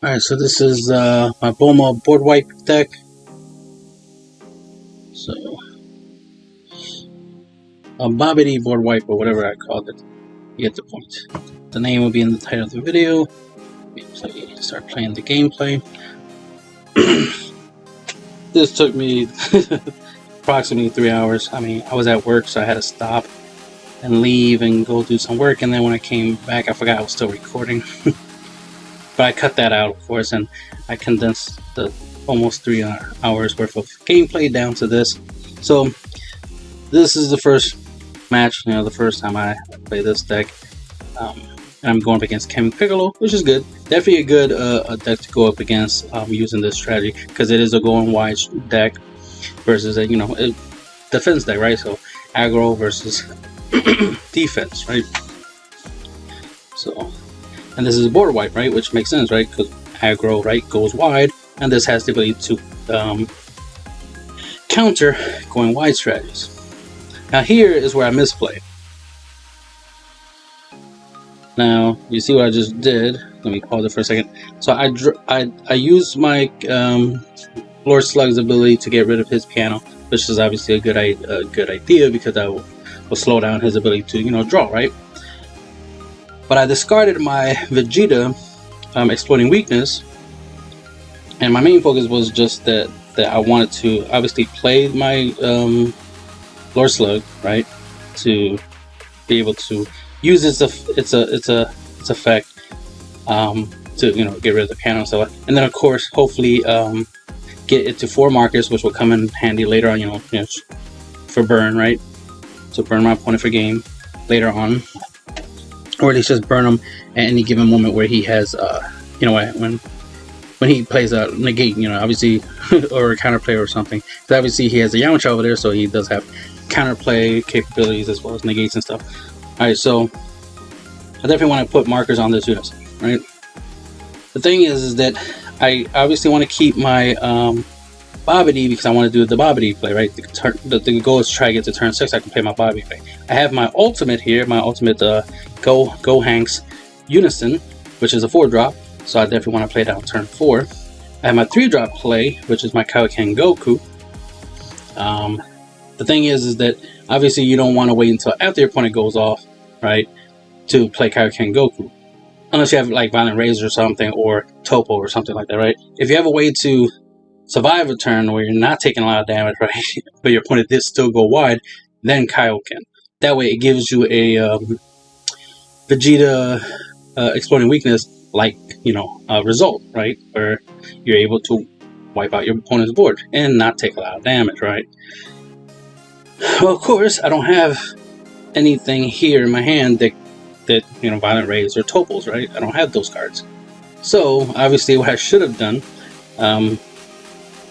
Alright, so this is my Bulma board wipe deck. So, a Bobbity board wipe, or whatever I called it. You get the point. The name will be in the title of the video. Start playing the gameplay. This took me approximately 3 hours. I mean, I was at work, so I had to stop and leave and go do some work, and then when I came back, I forgot I was still recording. But I cut that out, of course, and I condensed the almost 3 hours worth of gameplay down to this. So this is the first match, the first time I play this deck. And I'm going up against King Piccolo, which is good. Definitely a good deck to go up against using this strategy, because it is a going wide deck versus a defense deck, right? So aggro versus defense, right? So. And this is a board wipe, right? Which makes sense, right? Because aggro, right, goes wide, and this has the ability to counter going wide strategies. Now here is where I misplay. Now you see what I just did. Let me pause it for a second. So I used my Lord Slug's ability to get rid of his piano, which is obviously a good idea, because that will slow down his ability to draw, right? But I discarded my Vegeta Exploding Weakness, and my main focus was just that I wanted to obviously play my Lord Slug, right, to be able to use its effect to get rid of the piano and stuff, and then of course hopefully get it to 4 markers, which will come in handy later on, for burn, right? So burn my opponent for game later on. Or at least just burn him at any given moment where he has, when he plays a negate, obviously, or a counterplay or something. Because obviously he has a Yamcha over there, so he does have counterplay capabilities as well as negates and stuff. Alright, so I definitely want to put markers on this unison, right? The thing is that I obviously want to keep my Bobbity, because I want to do the Bobbity play, right? The goal is to try to get to turn 6. I can play my Bobbity play. I have my ultimate here, my ultimate Go Hanks Unison, which is a 4-drop, so I definitely want to play that on turn 4. I have my 3-drop play, which is my Kaioken Goku. The thing is that obviously you don't want to wait until after your opponent goes off, right, to play Kaioken Goku. Unless you have like Violent Razor or something, or Topo or something like that, right? If you have a way to survive a turn where you're not taking a lot of damage, right, but your opponent did still go wide, then Kaioken. That way it gives you a Vegeta Exploding Weakness like result, right, where you're able to wipe out your opponent's board and not take a lot of damage, right? Well, of course I don't have anything here in my hand that Violent Rays or Topos, right? I don't have those cards. So obviously what I should have done,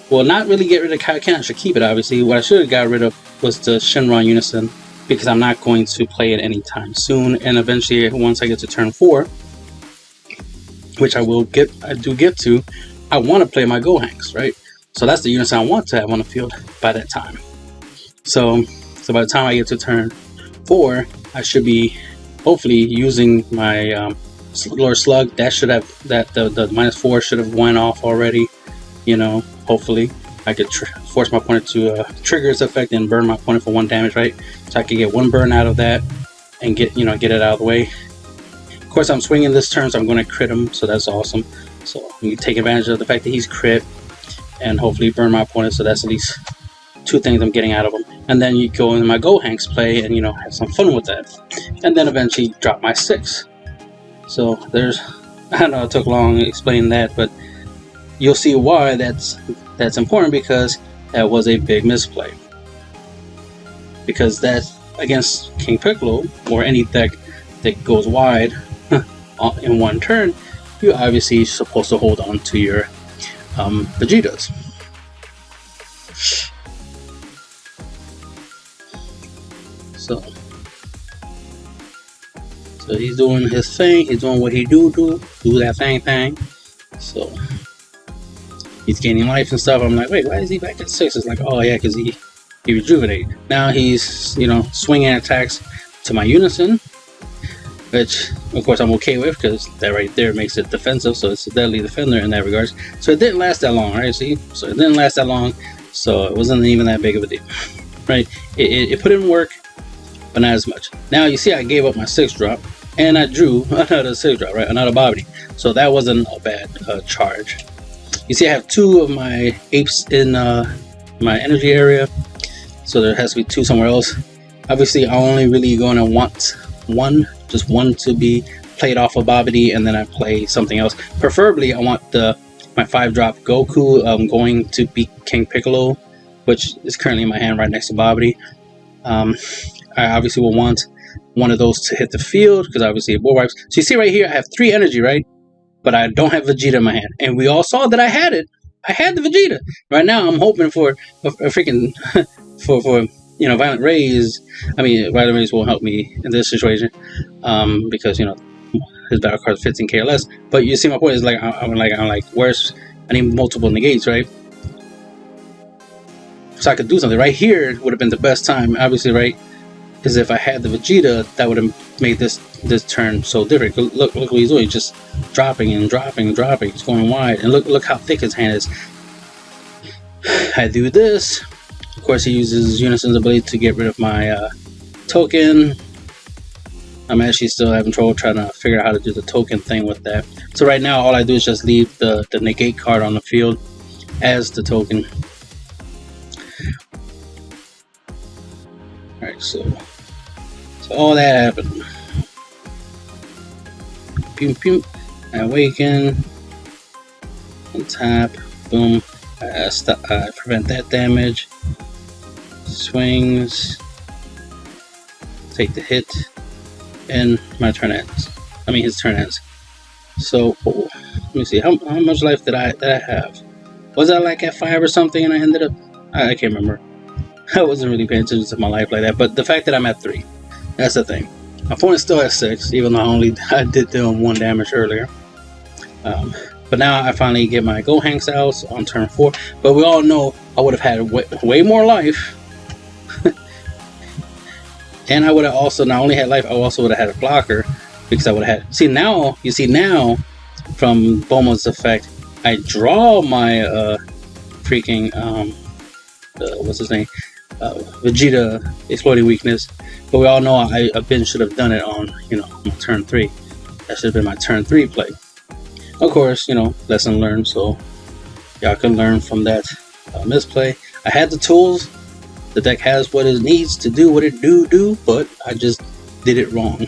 well, not really get rid of Kaioken, I should keep it obviously. What I should have got rid of was the Shenron Unison, because I'm not going to play it anytime soon, and eventually once I get to turn 4, which I do get to, I want to play my Gohanks, right? So that's the unison I want to have on the field by that time. So by the time I get to turn 4, I should be hopefully using my Lord Slug. That should have the -4 should have went off already. Hopefully I could force my opponent to trigger its effect and burn my opponent for 1 damage, right? So I could get 1 burn out of that and get it out of the way. Of course, I'm swinging this turn, so I'm going to crit him, so that's awesome. So you take advantage of the fact that he's crit and hopefully burn my opponent, so that's at least 2 things I'm getting out of him. And then you go into my Gohanks play and have some fun with that, and then eventually drop my 6. So I know it took long explaining that, but you'll see why that's important, because that was a big misplay. Because that against King Piccolo or any deck that goes wide in 1 turn, you're obviously supposed to hold on to your Vegetas. So he's doing his thing. He's doing what he do that thing. So he's gaining life and stuff. I'm like, wait, why is he back at 6? It's like, oh yeah, because he rejuvenated. Now he's swinging attacks to my Unison, which of course I'm okay with, because that right there makes it defensive, so it's a deadly defender in that regards. So it didn't last that long, right? See, so it didn't last that long, so it wasn't even that big of a deal, right? It put in work, but not as much. Now you see I gave up my 6-drop, and I drew another 6-drop, right? Another Bobbity. So that wasn't a bad charge. You see I have 2 of my apes in my energy area, so there has to be 2 somewhere else. Obviously I'm only really going to want just one to be played off of Bobbity, and then I play something else. Preferably I want my 5-drop Goku going to be King Piccolo, which is currently in my hand right next to Bobbity. I obviously will want one of those to hit the field, because obviously it bull wipes. So you see right here I have 3 energy, right? But I don't have Vegeta in my hand, and we all saw that I had it. I had the Vegeta. Right now I'm hoping for a freaking for you know, Violent Rays. I mean, Violent Rays won't help me in this situation, because, you know, his battle card is 15k or less. But you see my point is like I'm like where's, I need multiple negates, right? So I could do something right here. Would have been the best time, obviously, right? Because if I had the Vegeta, that would have made this turn so different. Look what he's doing, just dropping and dropping and dropping. He's going wide, and look how thick his hand is. I do this. Of course, he uses Unison's ability to get rid of my token. I'm actually still having trouble trying to figure out how to do the token thing with that. So right now, all I do is just leave the negate card on the field as the token. Alright, so all that happened. Pew pew. I awaken. And tap. Boom. I prevent that damage. Swings. Take the hit. And my turn ends. I mean, his turn ends. So, let me see. How much life did I have? Was I like at 5 or something and I ended up... I can't remember. I wasn't really paying attention to my life like that. But the fact that I'm at 3. That's the thing. My opponent still has 6, even though I did do him 1 damage earlier. But now I finally get my Gohanks out on turn 4. But we all know I would have had way more life. And I would have also not only had life, I also would have had a blocker, because I would have had... See now, you see now, from Bulma's effect, I draw my freaking what's his name? Vegeta Exploding Weakness. But we all know I should have done it on, you know, on turn 3. That should have been my turn 3 play. Of course, you know, lesson learned, so y'all can learn from that misplay. I had the tools. The deck has what it needs to do what it do, but I just did it wrong.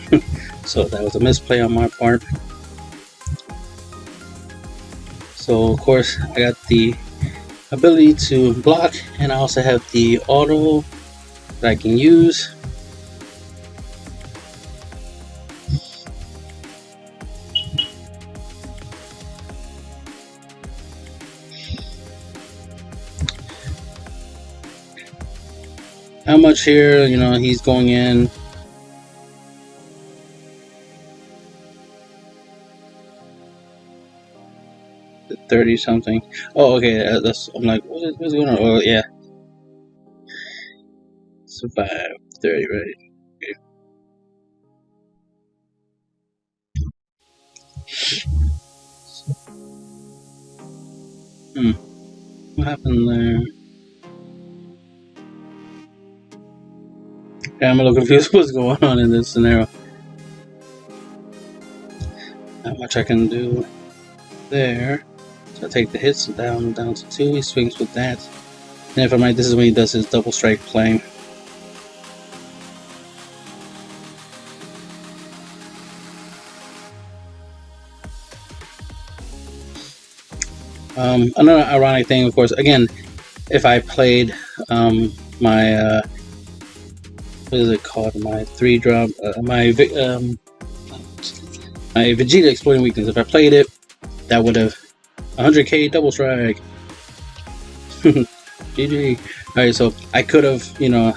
So that was a misplay on my part. So of course I got the ability to block, and I also have the auto that I can use. How much here? You know, he's going in. The 30 something. Oh, okay. I'm like, what's going on? Oh, yeah. Survive 30, right? Okay. What happened there? Yeah, I'm a little confused what's going on in this scenario. Not much I can do there. So I take the hits down to 2. He swings with that. And if I'm right, this is when he does his double strike play. Another ironic thing, of course, again, if I played my what is it called? My 3-drop, my Vegeta Exploding Weakness. If I played it, that would have 100k double strike. GG. Alright, so I could have, you know,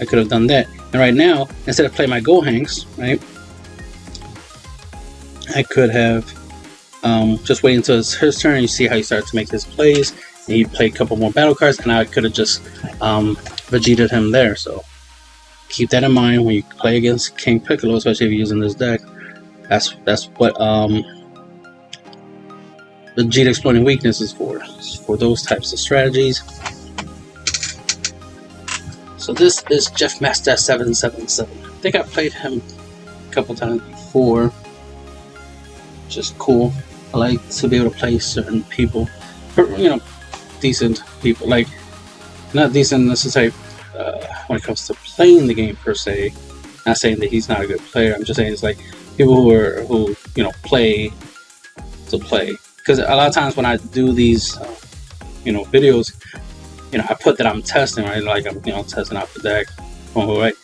I could have done that. And right now, instead of playing my Gohanks, right, I could have just wait until it's his turn. You see how he starts to make his plays, and he played a couple more battle cards, and I could have just Vegeta'd him there. So keep that in mind when you play against King Piccolo, especially if you're using this deck. That's what the Vegeta exploiting weakness is for those types of strategies. So this is Jeff Master 777. I think I played him a couple times before, which is cool. I like to be able to play certain people, you know, decent people. Like, not decent necessarily when it comes to playing the game per se. Not saying that he's not a good player. I'm just saying it's like people who you know, play to play. Because a lot of times when I do these you know, videos, you know, I put that I'm testing, right? Like, I'm, you know, testing out the deck, right?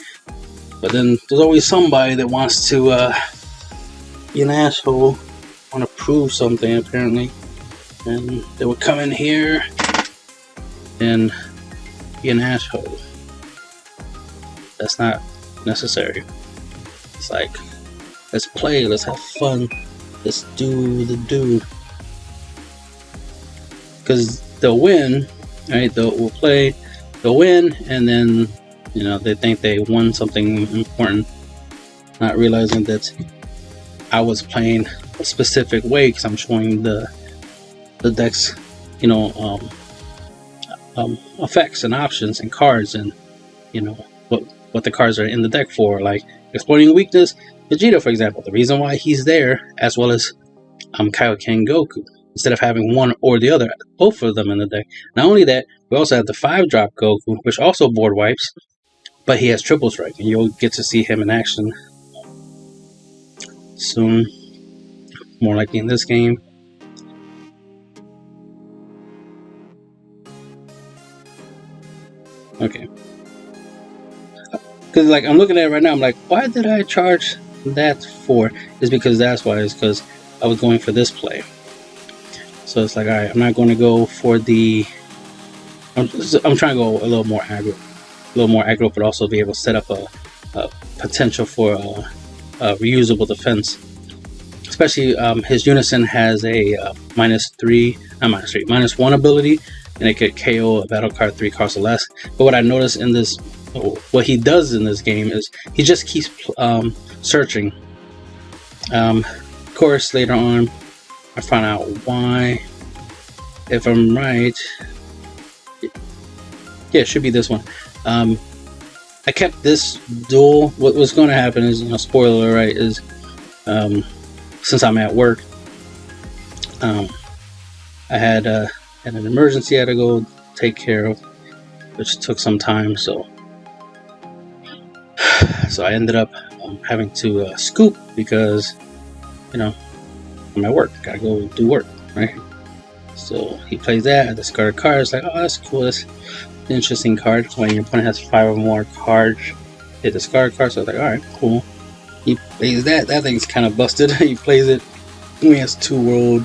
But then there's always somebody that wants to be an asshole, want to prove something apparently, and they would come in here and be an asshole. That's not necessary. It's like, let's play, let's have fun, let's do the do. Because they'll win, right? We'll play, they'll win, and then, you know, they think they won something important, not realizing that I was playing a specific way because I'm showing the deck's, you know, effects and options and cards, and, you know, what the cards are in the deck for. Like exploiting weakness, Vegeta, for example, the reason why he's there, as well as Kaioken Goku, instead of having one or the other, both of them in the deck. Not only that, we also have the 5-drop Goku, which also board wipes, but he has triple strike, and you'll get to see him in action soon, more likely in this game. Okay, because like I'm looking at it right now, I'm like, why did I charge that for? Is because that's why. It's because I was going for this play. So it's like, all right, I'm not going to go for the. I'm trying to go a little more aggro, but also be able to set up a potential for a reusable defense. Especially his Unison has a -1 ability, and it could KO a battle card 3 costs or less. But what I noticed in this, what he does in this game is he just keeps searching. Of course, later on, I found out why. If I'm right, yeah, it should be this one. I kept this duel. What was going to happen is, you know, spoiler, right? Is since I'm at work, I had an emergency I had to go take care of, which took some time. So I ended up having to scoop because, you know, I'm at work. Gotta go do work, right? So he plays that. I discard cards. Like, oh, that's cool. That's an interesting card. When your opponent has 5 or more cards, they discard cards. So I was like, all right, cool. He plays that. That thing's kind of busted. He plays it. He has 2 world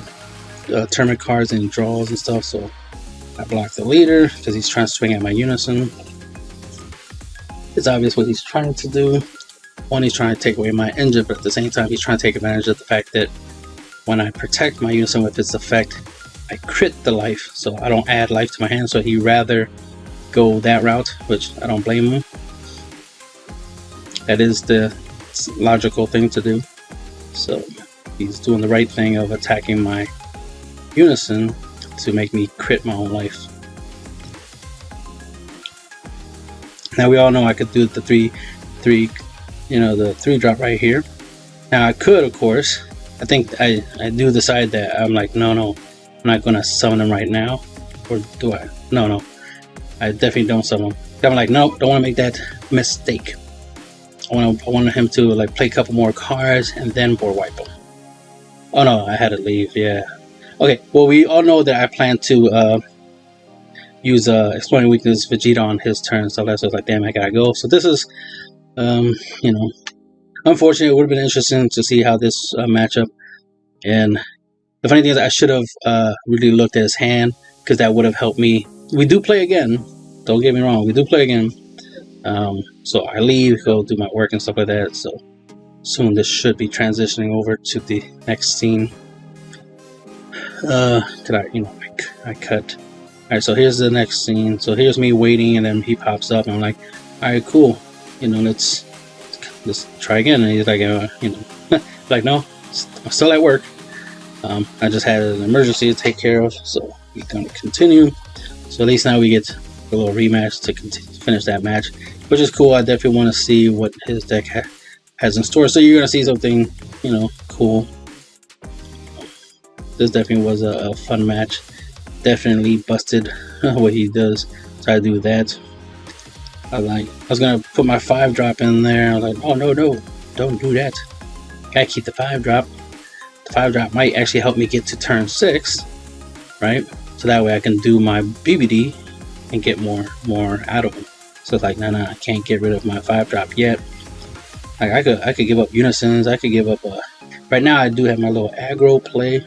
tournament cards and draws and stuff. So I block the leader because he's trying to swing at my Unison. It's obvious what he's trying to do. One, he's trying to take away my engine, but at the same time, he's trying to take advantage of the fact that when I protect my Unison with its effect, I crit the life, so I don't add life to my hand. So he'd rather go that route, which I don't blame him. That is the logical thing to do. So he's doing the right thing of attacking my Unison to make me crit my own life. Now we all know I could do the three, you know, the 3-drop right here. Now I could, of course. I think I do decide that I'm like, no, I'm not gonna summon him right now. Or do I? No, I definitely don't summon him. I'm like, no, don't want to make that mistake. I wanted him to like play a couple more cards and then board wipe him. Oh no, I had to leave. Yeah. Okay. Well, we all know that I plan to use exploiting weakness Vegeta on his turn. So that's like, damn, I gotta go. So this is, you know, unfortunately, it would have been interesting to see how this matchup. And the funny thing is, I should have really looked at his hand, because that would have helped me. We do play again. Don't get me wrong. We do play again. So I leave, go do my work and stuff like that. So soon this should be transitioning over to the next scene. I cut. All right, so here's the next scene. So here's me waiting, and then he pops up, and I'm like, all right, cool. You know, let's try again. And he's like, you know, like, no, I'm still at work. I just had an emergency to take care of, so we're gonna continue. So at least now we get a little rematch to finish that match, which is cool. I definitely want to see what his deck has in store. So you're gonna see something, you know, cool. This definitely was a fun match. Definitely busted what he does. So I do that. I was gonna put my 5-drop in there. I was like, oh no, don't do that. Gotta keep the 5-drop. The 5-drop might actually help me get to turn 6, right? So that way I can do my BBD and get more out of him. So it's like, no, I can't get rid of my 5-drop yet. Like I could give up Unisons. I could give up. Right now I do have my little aggro play,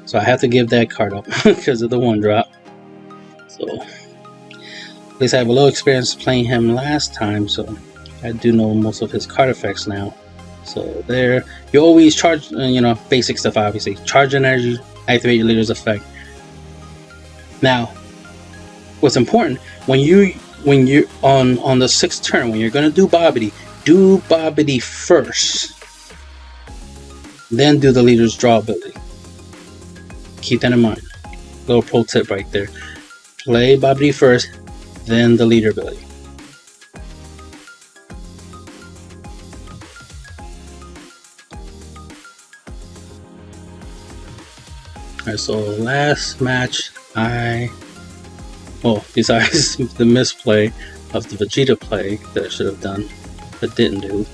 so I have to give that card up because of the 1-drop. So at least I have a little experience playing him last time, so I do know most of his card effects now. So there, you always charge, you know, basic stuff obviously. Charge energy, activate your leader's effect. Now, what's important when you're on the 6th turn, when you're gonna do Bobbity first, then do the leader's draw ability. Keep that in mind. Little pro tip right there. Play Bobbity first, then the leader ability. Alright, so last match besides the misplay of the Vegeta play that I should have done but didn't do,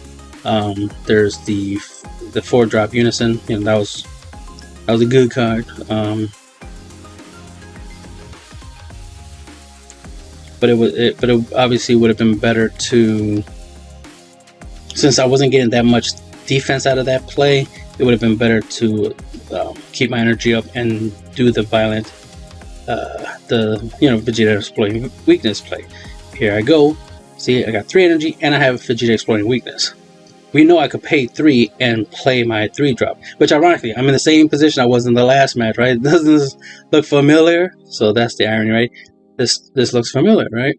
there's the 4-drop Unison. You know, that was a good card. But it obviously would have been better to, since I wasn't getting that much defense out of that play, it would have been better to keep my energy up and do the violent, Vegeta exploiting weakness play. Here I go. See, I got 3 energy and I have Vegeta exploiting weakness. We know I could pay 3 and play my 3-drop, which ironically, I'm in the same position I was in the last match, right? Doesn't this look familiar? So that's the irony, right? This looks familiar, right?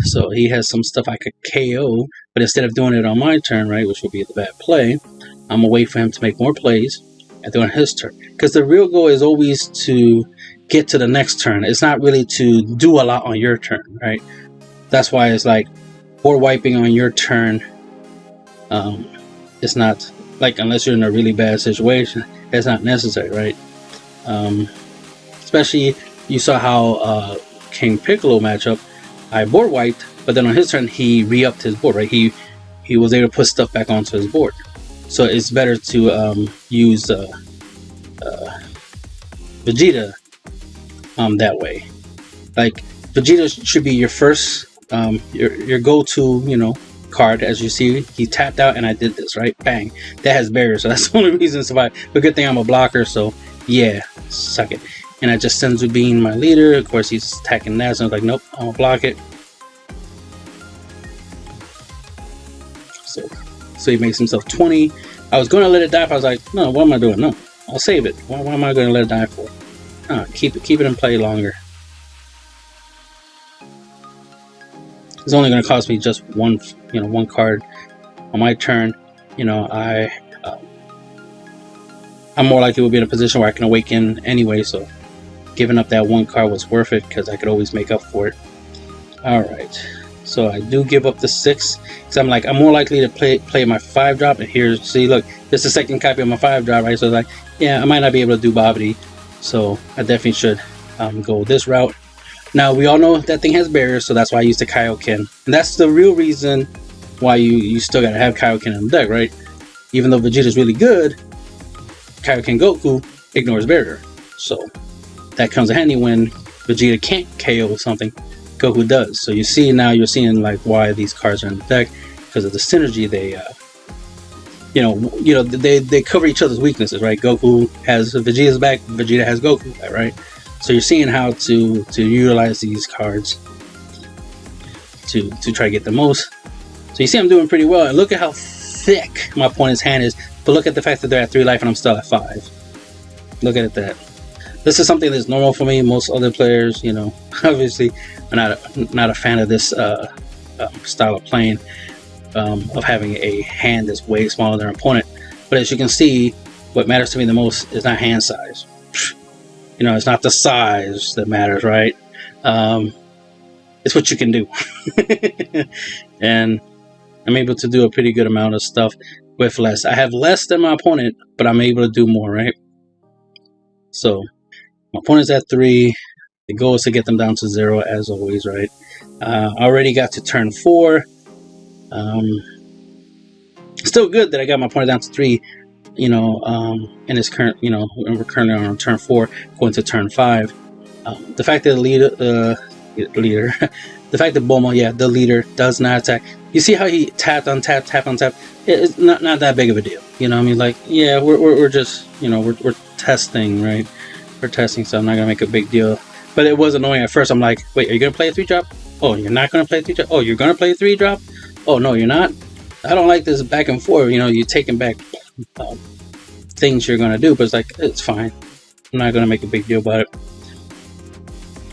So he has some stuff I could KO, but instead of doing it on my turn, right, which would be the bad play, I'm gonna wait for him to make more plays and do it on his turn. Because the real goal is always to get to the next turn. It's not really to do a lot on your turn, right? That's why it's like board wiping on your turn. It's not like, unless you're in a really bad situation, it's not necessary, right? Especially you saw how King Piccolo matchup, I board wiped, but then on his turn he re-upped his board, right? He was able to put stuff back onto his board. So it's better to use Vegeta that way. Like Vegeta should be your first, your go-to, you know, card. As you see, he tapped out and I did this, right? Bang. That has barriers, so that's the only reason to survive. But good thing I'm a blocker, so yeah, suck it. And I just Senzu Bean my leader. Of course, he's attacking that, so I was like, nope, I'm gonna block it. So he makes himself 20. I was going to let it die. I was like, no, what am I doing? No, I'll save it. Why am I going to let it die for? Keep it in play longer. It's only going to cost me just one card on my turn. You know, I'm more likely to be in a position where I can awaken anyway. So giving up that 1 card was worth it because I could always make up for it. All right. So I do give up the 6 because I'm more likely to play my 5-drop. And here, see, look, this is the 2nd copy of my 5-drop, right? So it's like, yeah, I might not be able to do Bobbity, so I definitely should go this route. Now we all know that thing has barriers, so that's why I use the Kaioken, and that's the real reason why you still gotta have Kaioken in the deck, right? Even though Vegeta's really good, Kaioken Goku ignores barrier, so that comes in handy when Vegeta can't KO something. Goku does. So you see now, you're seeing like why these cards are in the deck, because of the synergy they they cover each other's weaknesses, right? Goku has Vegeta's back, Vegeta has Goku back, right? So you're seeing how to utilize these cards to try to get the most. So you see I'm doing pretty well, and look at how thick my opponent's hand is, but look at the fact that they're at 3 life and I'm still at 5. Look at that. This is something that's normal for me. Most other players, you know, obviously are not a fan of this style of playing. of having a hand that's way smaller than our opponent. But as you can see, what matters to me the most is not hand size. You know, it's not the size that matters, right? It's what you can do. And I'm able to do a pretty good amount of stuff with less. I have less than my opponent, but I'm able to do more, right? So my opponent's at 3. The goal is to get them down to 0 as always, right? I already got to turn 4. Still good that I got my opponent down to 3, you know, in his current, you know, we're currently on turn 4, going to turn 5. The fact that the fact that Bulma, yeah, the leader, does not attack. You see how he tapped on tap, tap on tap? It's not that big of a deal. You know what I mean? Like, yeah, we're just, you know, we're testing, right? We're testing, so I'm not going to make a big deal. But it was annoying at first. I'm like, wait, are you going to play a 3-drop? Oh, you're not going to play a 3-drop? Oh, you're going to play a 3-drop? Oh, no, you're not? I don't like this back and forth. You know, you're taking back things you're going to do, but it's like, it's fine. I'm not going to make a big deal about it.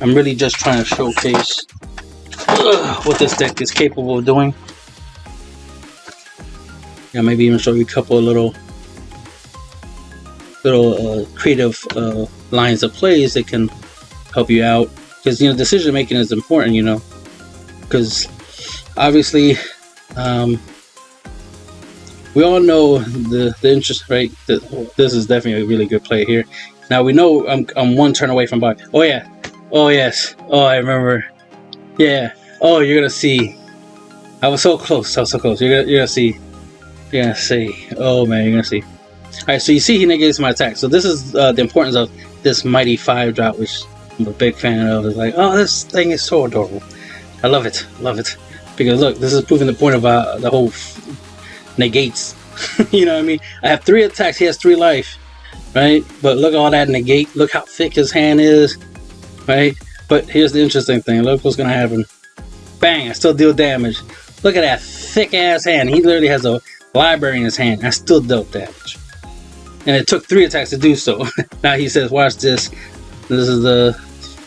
I'm really just trying to showcase what this deck is capable of doing. Yeah, maybe even show you a couple of little creative lines of plays that can help you out, because, you know, decision making is important, you know, because obviously we all know the interest, right? This is definitely a really good play here. Now we know I'm 1 turn away from body. Oh yeah, oh yes, oh I remember. Yeah, oh, you're gonna see. I was so close. I was so close. You're gonna see. You're gonna see. Oh man, you're gonna see. All right, so you see he negates my attack. So this is the importance of this mighty 5-drop, which I'm a big fan of. It's like, oh, this thing is so adorable. I love it. Love it. Because look, this is proving the point of the whole negates. You know what I mean? I have 3 attacks. He has 3 life, right? But look at all that negate. Look how thick his hand is, right? But here's the interesting thing. Look what's gonna happen. Bang! I still deal damage. Look at that thick ass hand. He literally has a library in his hand. I still dealt damage, and it took 3 attacks to do so. Now he says, "Watch this. This is the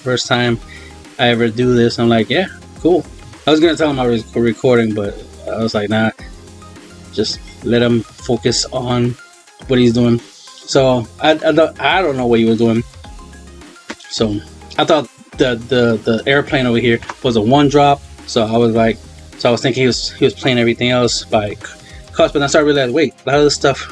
first time I ever do this." I'm like, "Yeah, cool." I was gonna tell him I was recording, but I was like, "Nah, just let him focus on what he's doing." So I don't know what he was doing. So I thought the airplane over here was a 1-drop. So I was like, I was thinking he was playing everything else by cost, but then I started realizing, wait, a lot of this stuff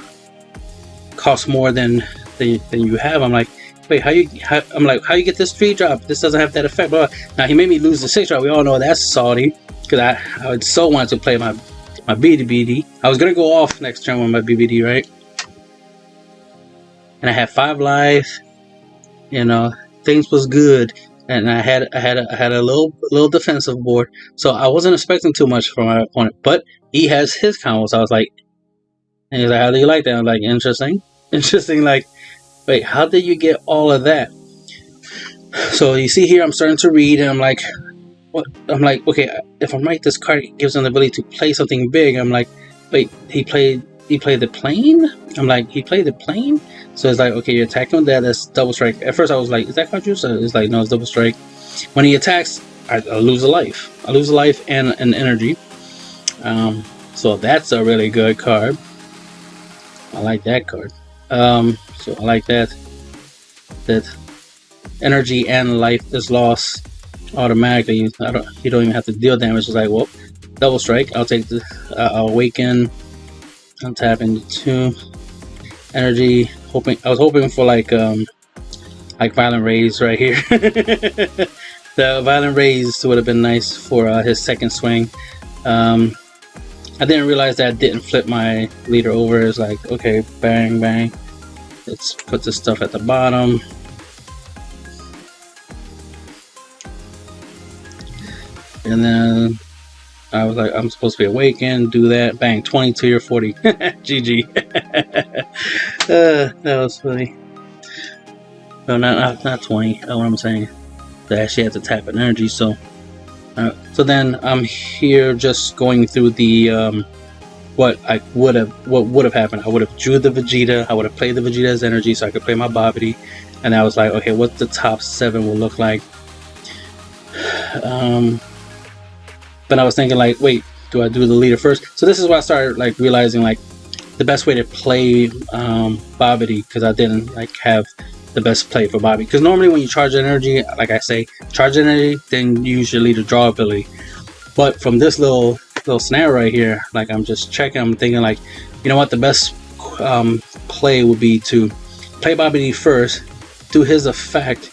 costs more than you have. I'm like, wait, how you get this 3-drop? This doesn't have that effect. Blah, blah. Now he made me lose the 6-drop. We all know that's salty, because I would so want to play my BBD. I was gonna go off next turn with my BBD, right? And I had 5 life. You know, things was good, and I had a little defensive board, so I wasn't expecting too much from my opponent. But he has his combos. I was like, and he's like, "How do you like that?" I'm like, "Interesting, interesting." Like, wait, how did you get all of that? So you see here, I'm starting to read, and I'm like, what? I'm like, okay, if I'm right, this card gives him the ability to play something big. I'm like, wait, he played the plane? I'm like, he played the plane? So it's like, okay, you're attacking with that, that's double strike. At first I was like, is that card juice? It's like, no, it's double strike. When he attacks, I lose a life. I lose a life and an energy. So that's a really good card. I like that card. So I like that energy and life is lost automatically. You don't even have to deal damage. It's like, well, double strike. I'll take the I'll awaken. I'll tap into 2 energy. I was hoping for like violent rays right here. The violent rays would have been nice for his second swing. I didn't realize that I didn't flip my leader over. It's like, okay, bang bang. Let's put this stuff at the bottom. And then I was like, I'm supposed to be awakened, do that, bang, 22 or 40. GG. That was funny. No, not 20. What I'm saying. I actually had to tap an energy. So then I'm here just going through the what would have happened. I would have drew the Vegeta. I would have played the Vegeta's energy so I could play my Babidi. And I was like, okay, what the top 7 will look like. But I was thinking like, wait, do I do the leader first? So this is why I started like realizing like the best way to play Bobbity, because I didn't like have the best play for Bobby. Because normally when you charge energy, like I say, charge energy, then use your leader draw ability. But from this little scenario right here, like I'm just checking, I'm thinking like, you know what, the best play would be to play Bobbity first, do his effect,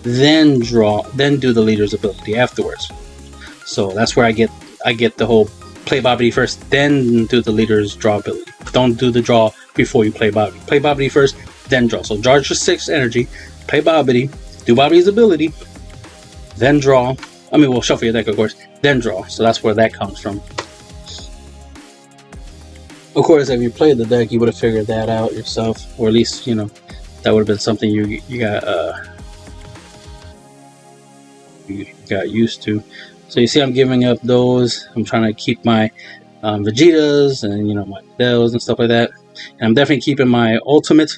then draw, then do the leader's ability afterwards. So that's where I get the whole play Bobbity first, then do the leader's draw ability. Don't do the draw before you play Bobbity. Play Bobbity first, then draw. So charge your 6 energy, play Bobbity, do Bobbity's ability, then draw. I mean, we'll shuffle your deck, of course, then draw. So that's where that comes from. Of course, if you played the deck, you would have figured that out yourself, or at least, you know, that would have been something you got used to. So you see, I'm giving up those. I'm trying to keep my Vegetas and, you know, my Dells and stuff like that. And I'm definitely keeping my ultimate.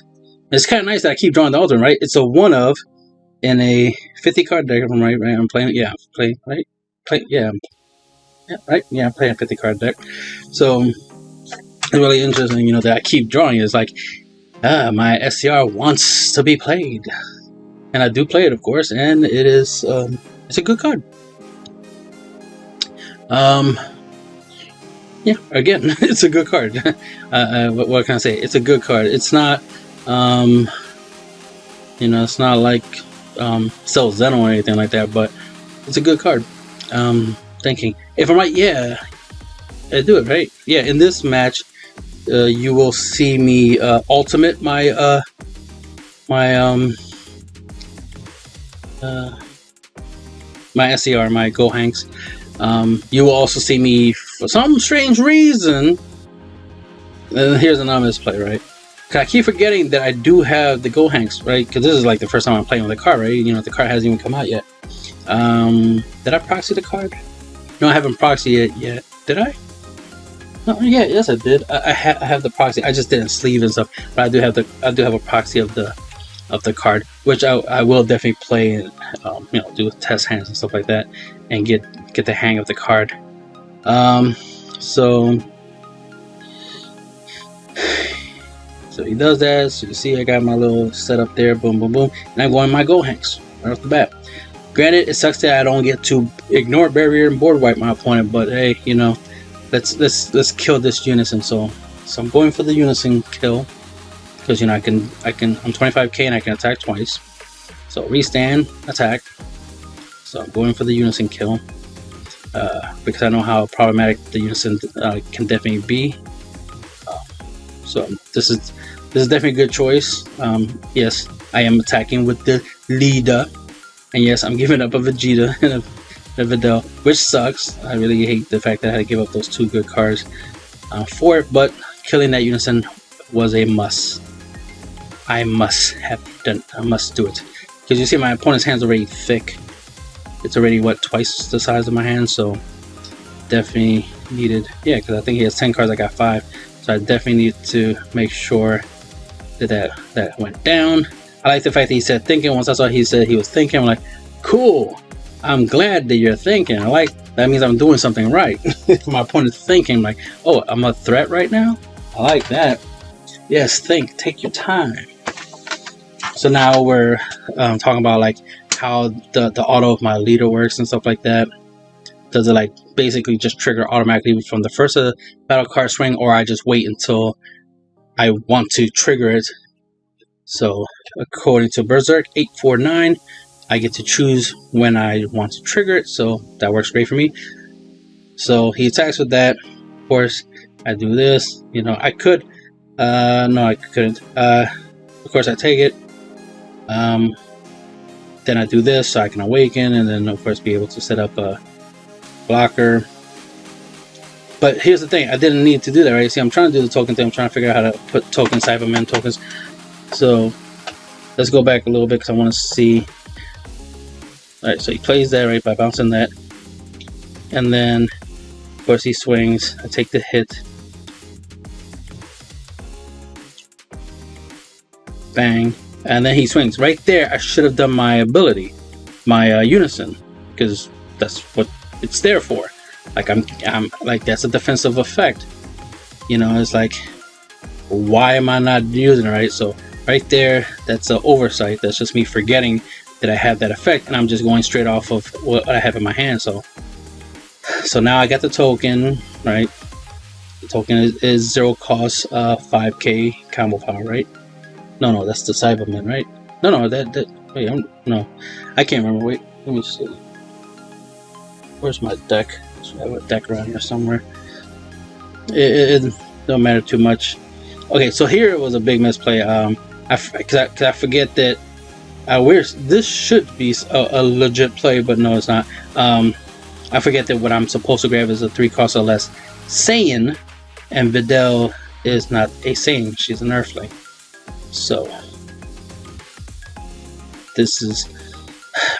It's kind of nice that I keep drawing the ultimate, right? It's a 1-of in a 50 card deck. If I'm right? I'm playing. Yeah, I'm playing. Right? I'm playing a 50 card deck. So it's really interesting, you know, that I keep drawing. It's like, my SCR wants to be played, and I do play it, of course, and it is it's a good card. Yeah, again, it's a good card. What can I say? It's a good card. It's not, you know, it's not like Cell Zeno or anything like that, but it's a good card. Thinking, if I'm right, yeah, I do it right. Yeah, in this match, you will see me ultimate my my SCR, my Gohanks. You will also see me, for some strange reason, and here's an anonymous play, right? Cause I keep forgetting that I do have the Gohanks, right? Because this is like the first time I'm playing with the card, right? You know, the card hasn't even come out yet. Did I proxy the card? No, I haven't proxied it yet. Did I? No, yeah, yes, I did. I have the proxy. I just didn't sleeve and stuff, but I do have a proxy of the card, which I will definitely play and you know, do test hands and stuff like that, and get the hang of the card. So he does that. So you see, I got my little setup there. Boom, boom, boom, and I'm going my Gohanks right off the bat. Granted, it sucks that I don't get to ignore barrier and board wipe my opponent, but hey, you know, let's kill this unison. So I'm going for the unison kill, because, you know, I'm 25k and I can attack twice. So restand, attack. So I'm going for the unison kill, because I know how problematic the unison can definitely be. So this is definitely a good choice. Yes, I am attacking with the leader, and yes, I'm giving up a Vegeta and a Videl, which sucks. I really hate the fact that I had to give up those 2 good cards for it, but killing that unison was a must. I must do it, because you see my opponent's hand's already thick. It's already, what, twice the size of my hand, so definitely needed, yeah, because I think he has 10 cards, I got 5, so I definitely need to make sure that went down. I like the fact that he said thinking. Once I saw he said he was thinking, I'm like, cool, I'm glad that you're thinking. I like, that means I'm doing something right. If my opponent's thinking, like, oh, I'm a threat right now, I like that. Yes, think, take your time. So now we're talking about like how the auto of my leader works and stuff like that. Does it like basically just trigger automatically from the first battle card swing, or I just wait until I want to trigger it? So according to Berserk 849, I get to choose when I want to trigger it, so that works great for me. So he attacks with that. Of course, I do this. You know, I could. No, I couldn't. Of course, I take it. Then I do this so I can awaken, and then of course be able to set up a blocker. But here's the thing, I didn't need to do that, right? See, I'm trying to do the token thing. I'm trying to figure out how to put tokens, Cybermen tokens. So let's go back a little bit because I want to see. Alright, so he plays that, right, by bouncing that. And then, of course, he swings. I take the hit. Bang. And then he swings. Right there, I should have done my ability, my unison, because that's what it's there for. Like I'm like, that's a defensive effect. You know, it's like, why am I not using it, right? So right there, that's an oversight. That's just me forgetting that I have that effect, and I'm just going straight off of what I have in my hand. So now I got the token, right? The token is 0 cost, 5k combo power, right? No, that's the Cyberman, right? No, that wait, no, I can't remember. Wait, let me see. Where's my deck? I have a deck around here somewhere. It don't matter too much. Okay, so here it was a big misplay. Cause I forget that this should be a legit play, but no, it's not. I forget that what I'm supposed to grab is a 3 cost or less Saiyan, and Videl is not a Saiyan; she's an Earthling. So this is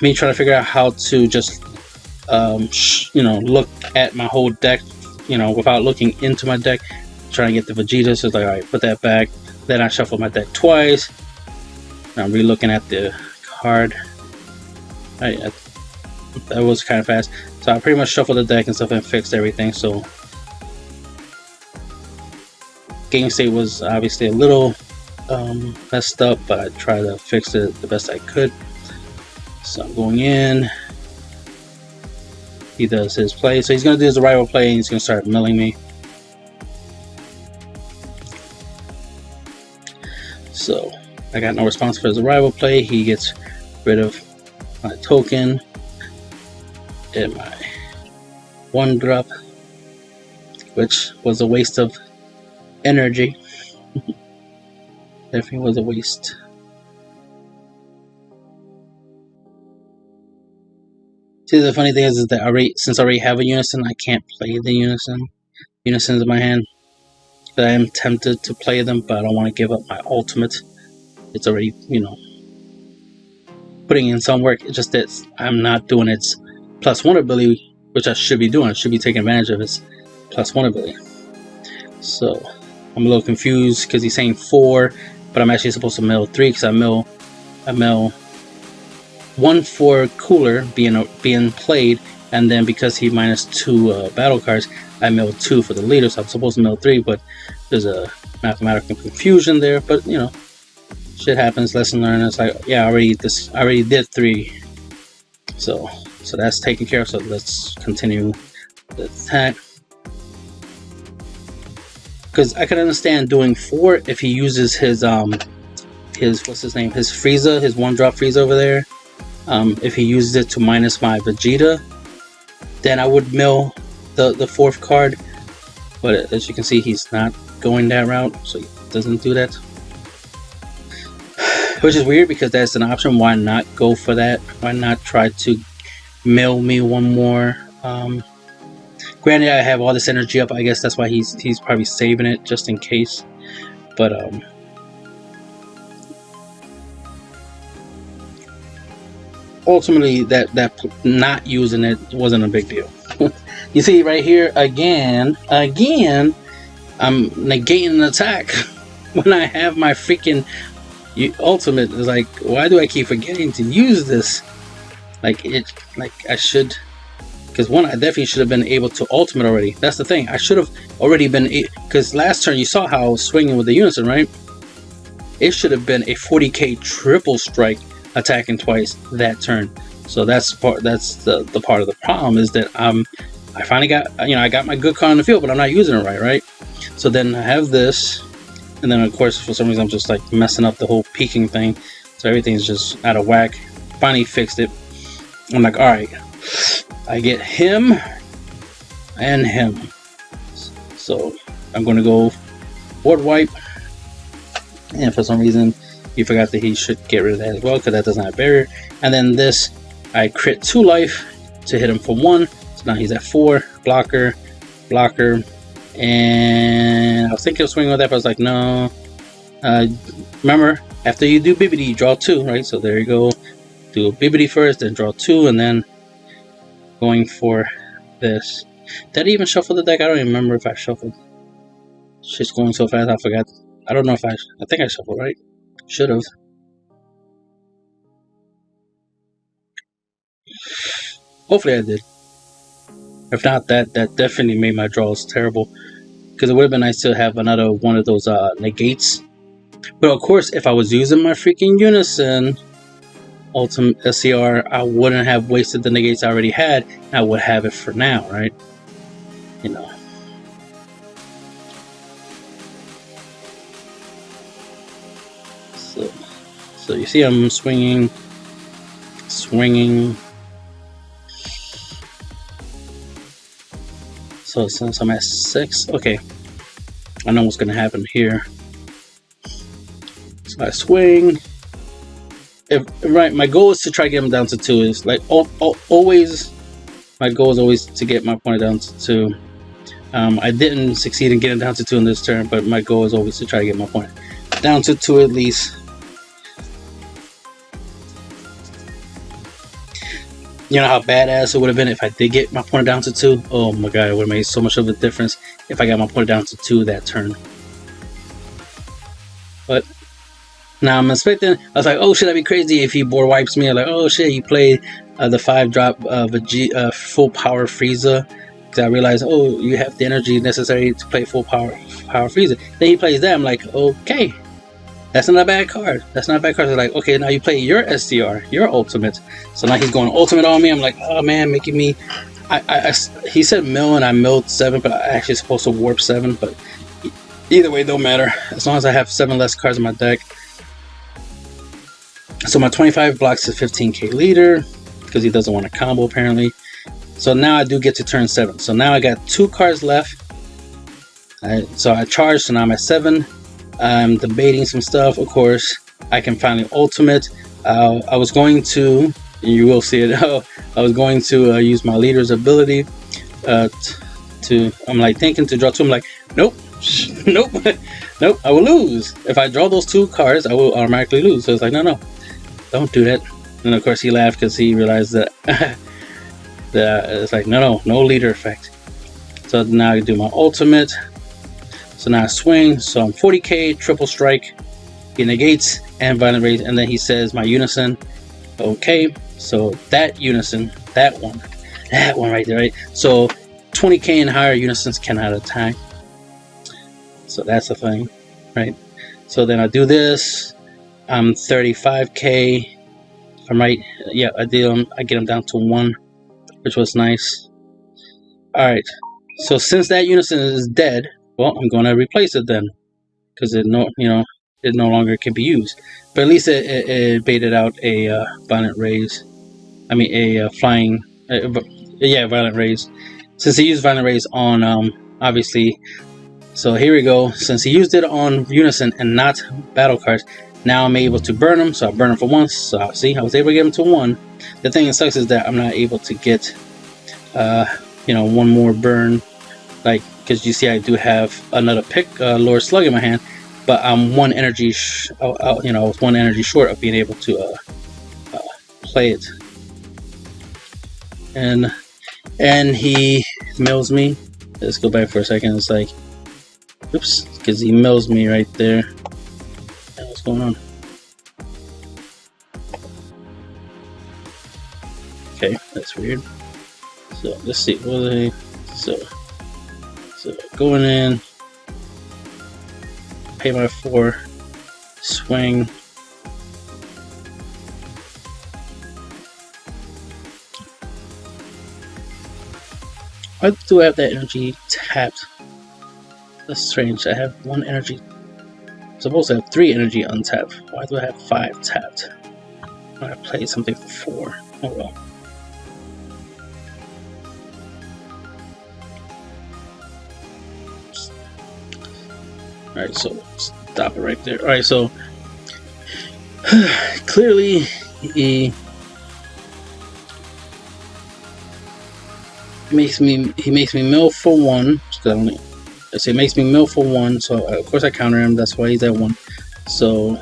me trying to figure out how to just you know, look at my whole deck, you know, without looking into my deck, trying to get the Vegeta. So it's like, all right, put that back. Then I shuffle my deck twice. Now I'm re-looking at the card. That was kind of fast. So I pretty much shuffled the deck and stuff and fixed everything. So game state was obviously a little messed up, but I tried to fix it the best I could. So I'm going in. He does his play. So he's going to do his arrival play, and he's going to start milling me. So I got no response for his arrival play. He gets rid of my token and my 1-drop, which was a waste of energy. Definitely was a waste. See, the funny thing is that since I already have a Unison, I can't play the Unisons in my hand. But I am tempted to play them, but I don't want to give up my ultimate. It's already, you know, putting in some work. It's just that I'm not doing its +1 ability, which I should be doing. I should be taking advantage of its +1 ability. So I'm a little confused because he's saying 4, but I'm actually supposed to mill 3 because I mill 1 for Cooler being played, and then because he -2 battle cards, I mill 2 for the leader. So I'm supposed to mill 3, but there's a mathematical confusion there. But you know, shit happens. Lesson learned. It's like, yeah, I already did 3, so that's taken care of. So let's continue the attack. Because I can understand doing 4 if he uses his what's his name, his Frieza, his 1-drop Frieza over there. If he uses it to minus my Vegeta, then I would mill the 4th card. But as you can see, he's not going that route, so he doesn't do that. Which is weird because that's an option. Why not go for that? Why not try to mill me 1 more? Granted, I have all this energy up. I guess that's why he's probably saving it just in case. But ultimately, that not using it wasn't a big deal. You see right here again, I'm negating an attack when I have my freaking ultimate. Is like, why do I keep forgetting to use this? Like I should. Because one, I definitely should have been able to ultimate already. That's the thing. I should have already been, because last turn you saw how I was swinging with the Unison, right? It should have been a 40k triple strike attacking twice that turn. So that's the part of the problem, is that I finally got, you know, I got my good card on the field, but I'm not using it right? So then I have this, and then of course for some reason I'm just like messing up the whole peaking thing. So everything's just out of whack. Finally fixed it. I'm like, all right. I get him and him. So I'm going to go board wipe. And for some reason, you forgot that he should get rid of that as well, because that doesn't have barrier. And then this, I crit 2 life to hit him for 1. So now he's at 4. Blocker. And I was thinking of swinging with that, but I was like, no. Remember, after you do Bibbidi, you draw 2, right? So there you go. Do Bibbidi first, then draw 2, and then going for this. Did I even shuffle the deck? I don't even remember if I shuffled. Shit's going so fast, I forgot. I don't know if I think I shuffled, right? Should have. Hopefully I did. If not, that definitely made my draws terrible. Because it would have been nice to have another one of those negates. But of course, if I was using my freaking Unison Ultimate SCR, I wouldn't have wasted the negates I already had. I would have it for now, right? You know. So you see I'm swinging. So since I'm at 6, okay. I know what's going to happen here. So I swing. Right, my goal is to try to get him down to 2. It's like always, my goal is always to get my opponent down to 2. I didn't succeed in getting down to 2 in this turn, but my goal is always to try to get my opponent down to 2 at least. You know how badass it would have been if I did get my opponent down to 2? Oh my god, it would have made so much of a difference if I got my opponent down to 2 that turn. But now I'm expecting, I was like, oh shit, that'd be crazy if he board wipes me. I'm like, oh shit, he played the 5-drop of a full power Frieza. Because I realized, oh, you have the energy necessary to play full power Frieza. Then he plays that, I'm like, okay. That's not a bad card. That's not a bad card. They're like, okay, now you play your SDR, your ultimate. So now he's going ultimate on me. I'm like, oh man, making me. He said mill and I milled 7, but I actually supposed to warp 7. But either way, don't matter. As long as I have 7 less cards in my deck. So my 25 blocks is 15k leader because he doesn't want a combo apparently. So now I do get to turn 7. So now I got 2 cards left. So I charged. So now I'm at 7. I'm debating some stuff. Of course, I can finally ultimate. I was going to, you will see it. I was going to use my leader's ability. I'm like thinking to draw 2. I'm like, nope, nope, nope. I will lose if I draw those 2 cards. I will automatically lose. So it's like, no, don't do that. And of course, he laughed because he realized that that it's like, no leader effect. So now I do my ultimate. So now I swing, so I'm 40k, triple strike, he negates, and violent rage, and then he says my unison. Okay, so that unison, that one right there, right? So 20k and higher unisons cannot attack. So that's the thing, right? So then I do this, I'm 35k, I'm right, yeah, I get him down to 1, which was nice. Alright, so since that unison is dead, well, I'm going to replace it then, because it no longer can be used. But at least it baited out a violent raise. I mean a flying, violent raise. Since he used violent raise on obviously, so here we go. Since he used it on Unison and not battle cards, now I'm able to burn him. So I burn him for once. So see, I was able to get him to 1. The thing that sucks is that I'm not able to get one more burn, like. Because you see, I do have another pick, Lord Slug in my hand, but I'm one energy, with 1 energy short of being able to play it. And he mills me. Let's go back for a second. It's like, oops, because he mills me right there. What's going on? Okay, that's weird. So let's see. What are they? So going in, pay my 4, swing. Why do I have that energy tapped? That's strange. I have 1 energy. I'm supposed to have 3 energy untapped. Why do I have 5 tapped? I played something for 4. Oh well. Alright, so stop it right there. Alright, so clearly he makes me mill for 1. So it makes me mill for 1. So of course I counter him. That's why he's at 1. So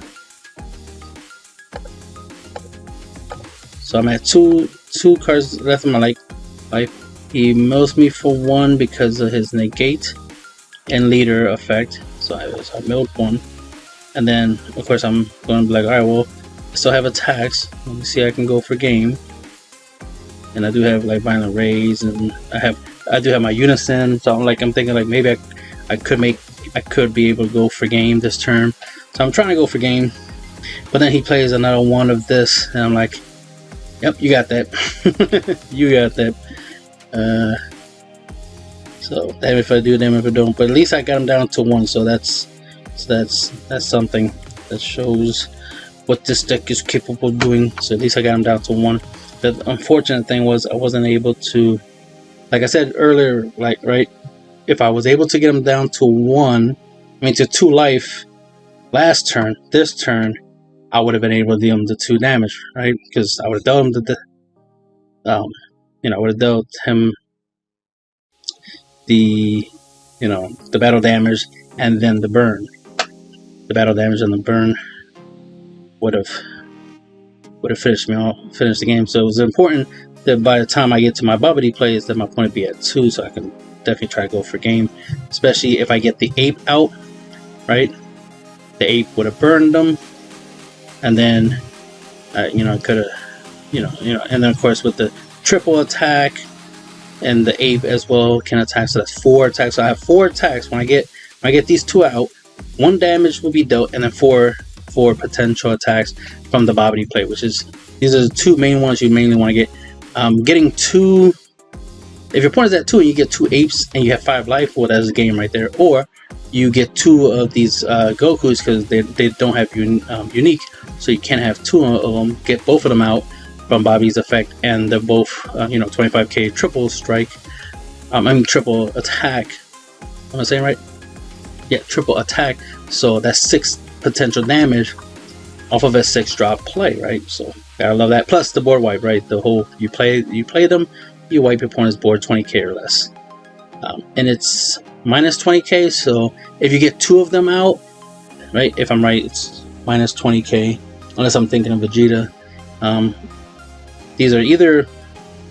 I'm at 2 cards left in my life. He mills me for 1 because of his negate and leader effect. So I milled 1, and then of course I'm going to be like, alright, well, I still have attacks. Let me see, I can go for game, and I do have like violent raise, and I have I do have my Unison, so I'm thinking like maybe I could be able to go for game this turn. So I'm trying to go for game, but then he plays another one of this, and I'm like, yep, you got that. You got that. So damn if I do, damn if I don't. But at least I got him down to 1, so that's something that shows what this deck is capable of doing. So at least I got him down to 1. The unfortunate thing was I wasn't able to, like I said earlier, like, right, if I was able to get him down to 1, I mean to 2 life last turn, this turn, I would have been able to deal him the 2 damage, right? Because I would have dealt him I would have dealt him the battle damage and then the burn. The battle damage and the burn would have finished the game. So it was important that by the time I get to my bubbly plays, that my opponent be at 2, so I can definitely try to go for game. Especially if I get the ape out, right? The ape would have burned them, and then I could have, and then of course with the triple attack and the ape as well can attack. So that's 4 attacks. So I have 4 attacks when I get these 2 out. 1 damage will be dealt, and then 4 potential attacks from the bobbity play, which is, these are the 2 main ones you mainly want to get. Getting 2, if your opponent's at 2 and you get 2 apes and you have 5 life, well, that's a game right there. Or you get 2 of these Gokus because they don't have unique, so you can't have 2 of them. Get both of them out from Bobby's effect, and they're both 25k triple strike. I mean triple attack. Am I saying right? Yeah, triple attack. So that's 6 potential damage off of a 6 drop play, right? So gotta love that. Plus the board wipe, right? The whole you play them, you wipe your opponent's board 20k or less, and it's minus 20k. So if you get 2 of them out, right? If I'm right, it's minus 20k. Unless I'm thinking of Vegeta. These are either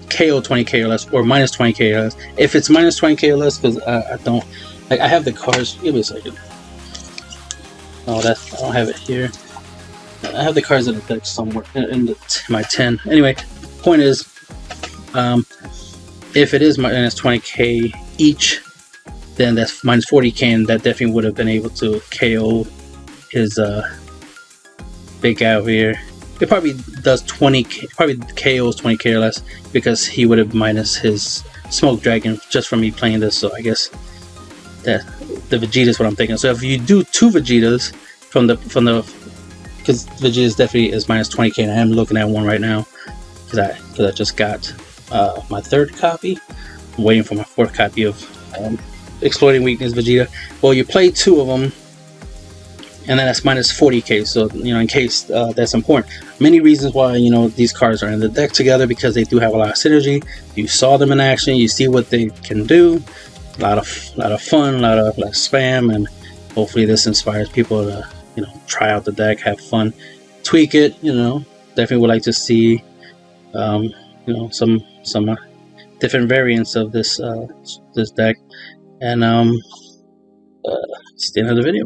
KO 20k or less or minus 20k or less. If it's minus 20k or less, because I don't, like, I have the cards. Give me a second. Oh, I don't have it here. I have the cards in the deck somewhere in my 10. Anyway, point is, if it is minus 20k each, then that's minus 40k, and that definitely would have been able to KO his big guy over here. It probably does 20k, probably KOs 20k or less, because he would have minus his smoke dragon just from me playing this. So I guess that the Vegeta is what I'm thinking. So if you do 2 Vegetas from the because Vegeta definitely is minus 20k, and I am looking at one right now because I just got my 3rd copy. I'm waiting for my 4th copy of Exploiting Weakness Vegeta. Well, you play 2 of them, and then that's minus 40k. So in case that's important. Many reasons why these cards are in the deck together, because they do have a lot of synergy. You saw them in action, you see what they can do. A lot of fun, a lot of spam, and hopefully this inspires people to try out the deck, have fun, tweak it. Definitely would like to see some different variants of this deck. And it's the end of the video.